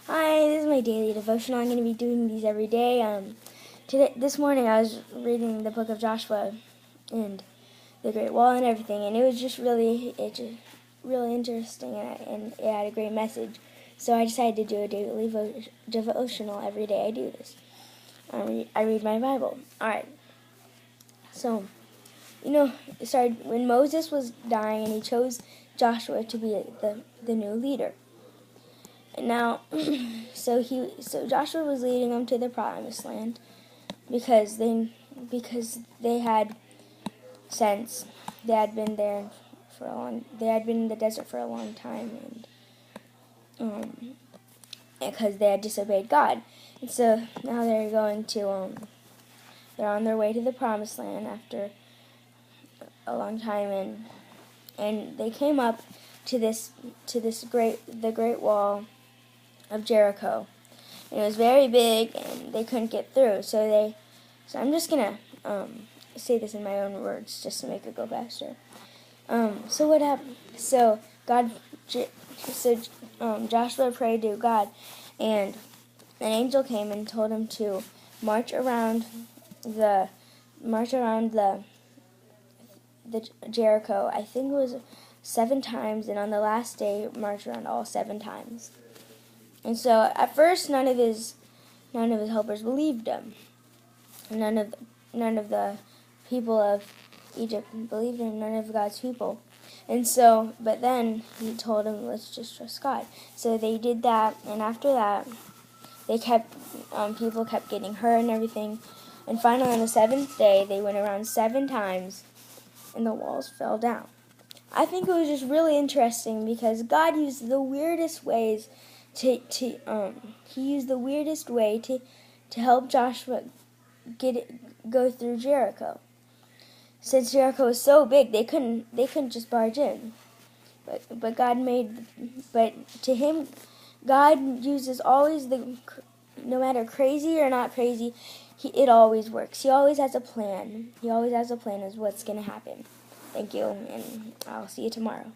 Hi, this is my daily devotional. I'm going to be doing these every day. This morning, I was reading the book of Joshua and the Great Wall and everything, and it was just really interesting, and it had a great message. So I decided to do a daily devotional every day. I do this. I read my Bible. All right. So, it started when Moses was dying, and he chose Joshua to be the new leader. And now, so Joshua was leading them to the promised land because they had since they had been there they had been in the desert for a long time, and because they had disobeyed God. And so now they're they're on their way to the promised land after a long time, and they came up to the great wall of Jericho. And it was very big, and they couldn't get through. So I'm just gonna say this in my own words, just to make it go faster. So what happened? So Joshua prayed to God, and an angel came and told him to march around the Jericho. I think it was 7 times, and on the last day, march around all 7 times. And so at first, none of his helpers believed him. None of the people of Egypt believed him. None of God's people. And so, but then he told them, "Let's just trust God." So they did that, and after that, people kept getting hurt and everything. And finally, on the 7th day, they went around 7 times, and the walls fell down. I think it was just really interesting because God used the weirdest ways he used the weirdest way to help Joshua go through Jericho. Since Jericho was so big, they couldn't just barge in. But to him, God uses always no matter crazy or not crazy, it always works. He always has a plan. He always has a plan of what's going to happen. Thank you, and I'll see you tomorrow.